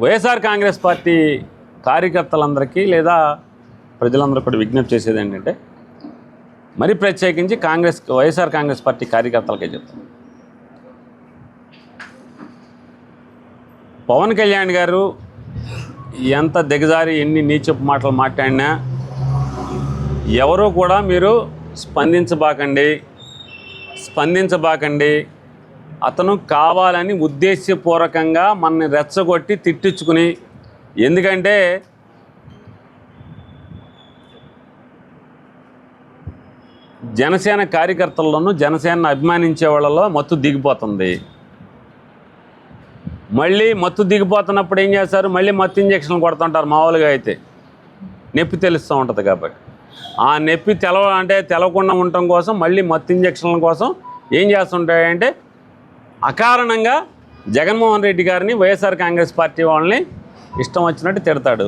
YSR Congress party కార్యకర్తలందరికీ లేదా ప్రజలందరూ కూడా విజ్ఞప్తి చేసేది ఏంటంటే, మరి ప్రత్యేకించి వైఎస్ఆర్ కాంగ్రెస్ పార్టీ కార్యకర్తలకే చెప్తాను. పవన్ కళ్యాణ్ గారు ఎంత దిగజారి ఎన్ని నీచపు మాటలు మాట్లాడినా ఎవరూ కూడా మీరు స్పందించబాకండి. అతను కావాలని ఉద్దేశపూర్వకంగా మనని రెచ్చగొట్టి తిట్టించుకుని, ఎందుకంటే జనసేన కార్యకర్తల్లోనూ జనసేనను అభిమానించే వాళ్ళలో మత్తు దిగిపోతుంది. మళ్ళీ మత్తు దిగిపోతున్నప్పుడు ఏం చేస్తారు, మళ్ళీ మత్తు ఇంజక్షన్లు కొడుతుంటారు. మామూలుగా అయితే నొప్పి తెలుస్తూ ఉంటుంది కాబట్టి ఆ నొప్పి తెలవకుండా ఉండటం కోసం మళ్ళీ మత్తు ఇంజక్షన్ల కోసం ఏం చేస్తుంటాయంటే అకారణంగా జగన్మోహన్ రెడ్డి గారిని వైఎస్ఆర్ కాంగ్రెస్ పార్టీ వాళ్ళని ఇష్టం వచ్చినట్టు తిడతాడు.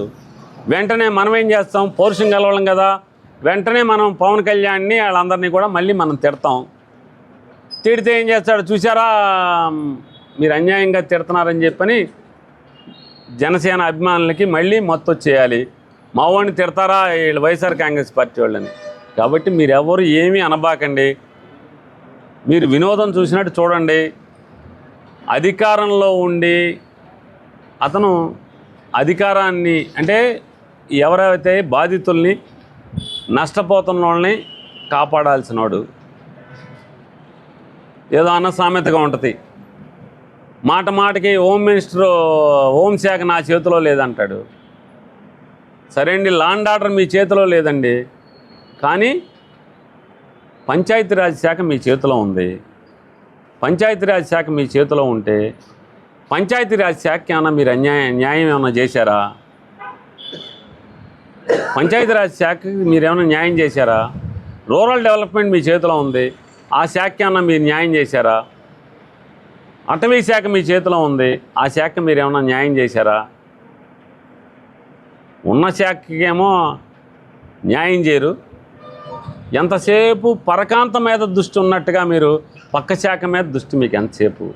వెంటనే మనం ఏం చేస్తాం, పౌరుషం గలవాళ్ళం కదా, వెంటనే మనం పవన్ కళ్యాణ్ని వాళ్ళందరినీ కూడా మళ్ళీ మనం తిడతాం. తిడితే ఏం చేస్తాడు, చూసారా మీరు అన్యాయంగా తిడుతున్నారని చెప్పని జనసేన అభిమానులకి మళ్ళీ మత్తు వచ్చేయాలి. మా వాడిని తిడతారా వీళ్ళు వైఎస్ఆర్ కాంగ్రెస్ పార్టీ వాళ్ళని. కాబట్టి మీరెవరు ఏమీ అనబాకండి, మీరు వినోదం చూసినట్టు చూడండి. అధికారంలో ఉండి అతను అధికారాన్ని అంటే ఎవరైతే బాధితుల్ని నష్టపోతున్న వాళ్ళని కాపాడాల్సినవాడు. ఏదో అన్న సామెతగా ఉంటుంది, మాట మాటకి హోంశాఖ నా చేతిలో లేదంటాడు. సరే అండి, లాండ్ ఆర్డర్ మీ చేతిలో లేదండి, కానీ పంచాయతీరాజ్ శాఖ మీ చేతిలో ఉంది. పంచాయతీరాజ్ శాఖ మీ చేతిలో ఉంటే పంచాయతీరాజ్ శాఖకి ఏమన్నా మీరు న్యాయం ఏమన్నా చేశారా? పంచాయతీరాజ్ శాఖకి మీరేమైనా న్యాయం చేశారా? రూరల్ డెవలప్మెంట్ మీ చేతిలో ఉంది, ఆ శాఖకి ఏమన్నా మీరు న్యాయం చేశారా? అటవీ శాఖ మీ చేతిలో ఉంది, ఆ శాఖకి మీరేమన్నా న్యాయం చేశారా? ఉన్న శాఖకి ఏమో న్యాయం చేయరు. ఎంతసేపు పరకాంత మీద దృష్టి ఉన్నట్టుగా మీరు పక్క శాఖ మీద దృష్టి మీకు ఎంతసేపు?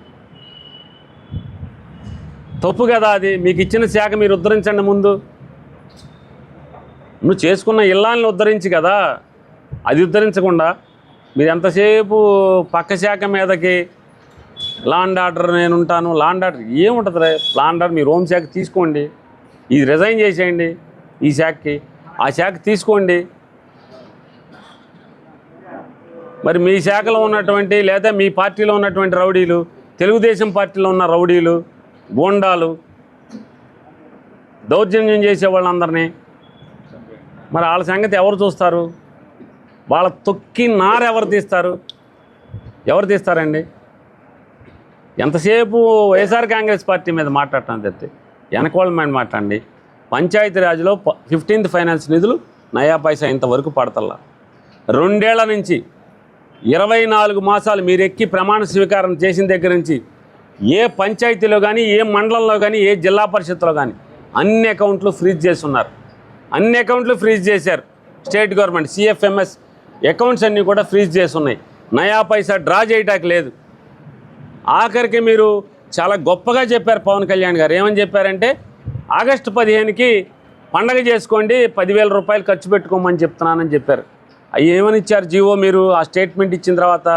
తప్పు కదా అది. మీకు ఇచ్చిన శాఖ మీరు ఉద్ధరించండి. ముందు నువ్వు చేసుకున్న ఇల్లాన్ని ఉద్ధరించి కదా, అది ఉద్ధరించకుండా మీరు ఎంతసేపు పక్క శాఖ మీదకి లాండ్ ఆర్డర్ నేను ఉంటాను. లాండ్ ఆర్డర్ ఏముంటుంది రే? లాండ్ ఆర్డర్ మీరు హోంశాఖ తీసుకోండి, ఇది రిజైన్ చేసేయండి, ఈ శాఖకి ఆ శాఖ తీసుకోండి. మరి మీ శాఖలో ఉన్నటువంటి లేదా మీ పార్టీలో ఉన్నటువంటి రౌడీలు, తెలుగుదేశం పార్టీలో ఉన్న రౌడీలు, గూండాలు దౌర్జన్యం చేసే వాళ్ళందరినీ మరి వాళ్ళ సంగతి ఎవరు చూస్తారు? వాళ్ళ తొక్కి నారు ఎవరు తీస్తారండి? ఎంతసేపు వైఎస్ఆర్ కాంగ్రెస్ పార్టీ మీద మాట్లాడటం తెస్తే వెనకోళ్ళ మీద మాట్లాడండి. పంచాయతీరాజ్లో 15th ఫైనాన్స్ నిధులు నయా పైసా ఇంతవరకు పడతల్లా. 2 ఏళ్ల నుంచి 24 మాసాలు మీరు ఎక్కి ప్రమాణ స్వీకారం చేసిన దగ్గర నుంచి ఏ పంచాయతీలో కానీ, ఏ మండలంలో కానీ, ఏ జిల్లా పరిషత్లో కానీ అన్ని అకౌంట్లు ఫ్రీజ్ చేస్తున్నారు. అన్ని అకౌంట్లు ఫ్రీజ్ చేశారు. స్టేట్ గవర్నమెంట్ CFMS అకౌంట్స్ అన్నీ కూడా ఫ్రీజ్ చేస్తున్నాయి. నయా పైసా డ్రా చేయటానికి లేదు. ఆఖరికి మీరు చాలా గొప్పగా చెప్పారు పవన్ కళ్యాణ్ గారు. ఏమని చెప్పారంటే, ఆగస్టు 15కి పండగ చేసుకోండి, 10,000 రూపాయలు ఖర్చు పెట్టుకోమని చెప్తున్నానని చెప్పారు. అవి ఏమని ఇచ్చారు జీవో? మీరు ఆ స్టేట్మెంట్ ఇచ్చిన తర్వాత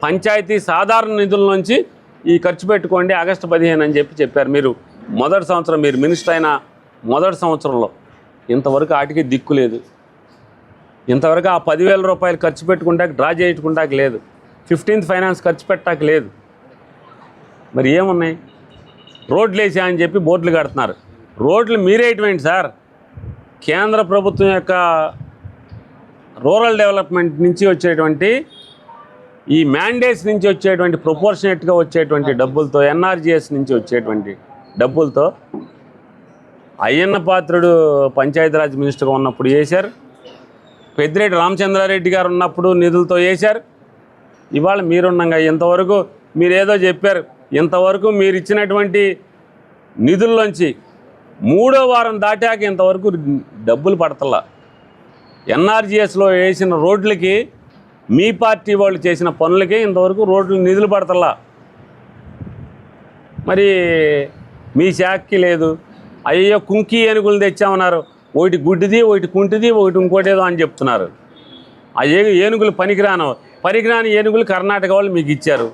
పంచాయతీ సాధారణ నిధుల నుంచి ఈ ఖర్చు పెట్టుకోండి ఆగస్టు 15 అని చెప్పారు. మీరు మొదటి సంవత్సరం, మీరు మినిస్టర్ అయిన మొదటి సంవత్సరంలో ఇంతవరకు ఆటికి దిక్కు లేదు. ఇంతవరకు ఆ 10,000 రూపాయలు ఖర్చు పెట్టుకుంటాక డ్రా చేసుకుంటాక లేదు. 15th ఫైనాన్స్ ఖర్చు పెట్టాక లేదు. మరి ఏమున్నాయి? రోడ్లు వేసా అని చెప్పి బోర్డులు కడుతున్నారు. రోడ్లు మీరేటువంటి సార్, కేంద్ర ప్రభుత్వం యొక్క రూరల్ డెవలప్మెంట్ నుంచి వచ్చేటువంటి ఈ మ్యాండేట్స్ నుంచి వచ్చేటువంటి ప్రపోర్షనేట్గా వచ్చేటువంటి డబ్బులతో, NRGS నుంచి వచ్చేటువంటి డబ్బులతో అయ్యన్న పాత్రుడు పంచాయతీరాజ్ మినిస్టర్గా ఉన్నప్పుడు వేశారు. పెద్దిరెడ్డి రామచంద్రారెడ్డి గారు ఉన్నప్పుడు నిధులతో వేశారు. ఇవాళ మీరున్నాగా ఇంతవరకు మీరేదో చెప్పారు. ఇంతవరకు మీరు ఇచ్చినటువంటి నిధుల్లోంచి 3వ వారం దాటాక ఇంతవరకు డబ్బులు పడతల్లా. NRGSలో వేసిన రోడ్లకి, మీ పార్టీ వాళ్ళు చేసిన పనులకి ఇంతవరకు రోడ్లు నిధులు పడతల్లా. మరి మీ శాఖకి లేదు. అయ్యో కుంకి ఏనుగులు తెచ్చామన్నారు, ఒకటి గుడ్డిది ఒకటి కుంటిది ఒకటి ఇంకోటేదో అని చెప్తున్నారు. ఆ ఏనుగులు పనికిరాని ఏనుగులు కర్ణాటక వాళ్ళు మీకు ఇచ్చారు.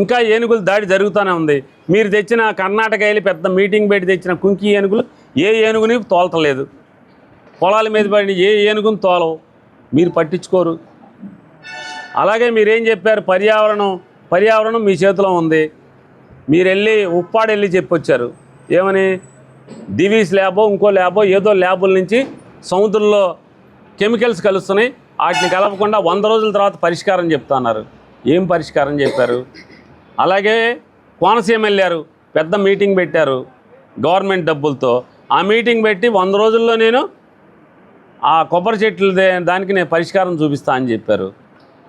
ఇంకా ఏనుగులు దాడి జరుగుతూనే ఉంది. మీరు తెచ్చిన కర్ణాటక వెళ్ళి పెద్ద మీటింగ్ పెట్టి తెచ్చిన కుంకి ఏనుగులు ఏ ఏనుగుని తోలతలేదు. పొలాల మీద పడిన ఏ ఏనుగుని తోలవు, మీరు పట్టించుకోరు. అలాగే మీరేం చెప్పారు, పర్యావరణం మీ చేతిలో ఉంది. మీరు వెళ్ళి ఉప్పాడు వెళ్ళి చెప్పొచ్చారు ఏమని, దివీస్ ల్యాబో ఇంకో ల్యాబో ఏదో ల్యాబుల నుంచి సముద్రంలో కెమికల్స్ కలుస్తున్నాయి, వాటిని కలపకుండా 100 రోజుల తర్వాత పరిష్కారం చెప్తున్నారు. ఏం పరిష్కారం చెప్పారు? అలాగే కోనసీమ వెళ్ళారు, పెద్ద మీటింగ్ పెట్టారు గవర్నమెంట్ డబ్బులతో. ఆ మీటింగ్ పెట్టి 100 రోజుల్లో నేను ఆ కొబ్బరి చెట్లు దానికి నేను పరిష్కారం చూపిస్తా అని చెప్పారు.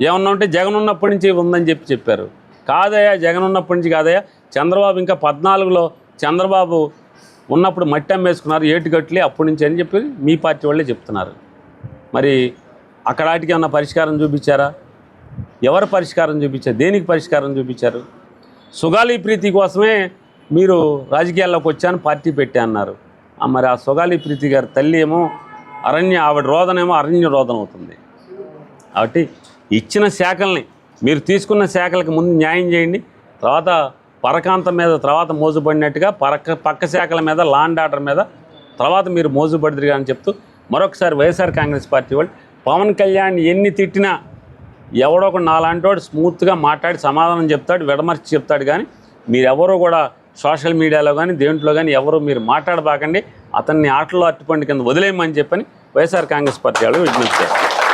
ఏమన్నా ఉంటే జగన్ ఉన్నప్పటి నుంచి ఉందని చెప్పారు. కాదయ్యా, జగన్ ఉన్నప్పటి నుంచి కాదయ్యా, చంద్రబాబు ఇంకా 14లో చంద్రబాబు ఉన్నప్పుడు మట్టి అమ్మేసుకున్నారు ఏటుగట్లే అప్పటి నుంచి అని చెప్పి మీ పార్టీ వాళ్ళే చెప్తున్నారు. మరి అక్కడ వాటికి ఏమన్నా పరిష్కారం చూపించారా? ఎవరు పరిష్కారం చూపించారు? దేనికి పరిష్కారం చూపించారు? సుగాలి ప్రీతి కోసమే మీరు రాజకీయాల్లోకి వచ్చాను, పార్టీ పెట్టా అన్నారు. మరి ఆ సుగాలి ప్రీతి గారి తల్లి ఏమో ఆవిడ రోదనేమో అరణ్య రోదన అవుతుంది. కాబట్టి ఇచ్చిన శాఖల్ని మీరు తీసుకున్న శాఖలకు ముందు న్యాయం చేయండి, తర్వాత పరకాంతం మీద తర్వాత మోజుపడినట్టుగా పక్క శాఖల మీద లా అండ్ ఆర్డర్ మీద తర్వాత మీరు మోజుపడిదిగా అని చెప్తూ మరొకసారి వైఎస్ఆర్ కాంగ్రెస్ పార్టీ వాళ్ళు పవన్ కళ్యాణ్ ఎన్ని తిట్టినా ఎవడో ఒక నాలాంటోడు స్మూత్గా మాట్లాడి సమాధానం చెప్తాడు, విడమర్చి చెప్తాడు. కానీ మీరెవరూ కూడా సోషల్ మీడియాలో కానీ దేంట్లో కానీ ఎవరు మీరు మాట్లాడబాకండి, అతన్ని ఆటలో అట్టుపండి కింద వదిలేయమని చెప్పని వైఎస్ఆర్ కాంగ్రెస్ పార్టీ వాళ్ళు విజ్ఞప్తి చేస్తారు.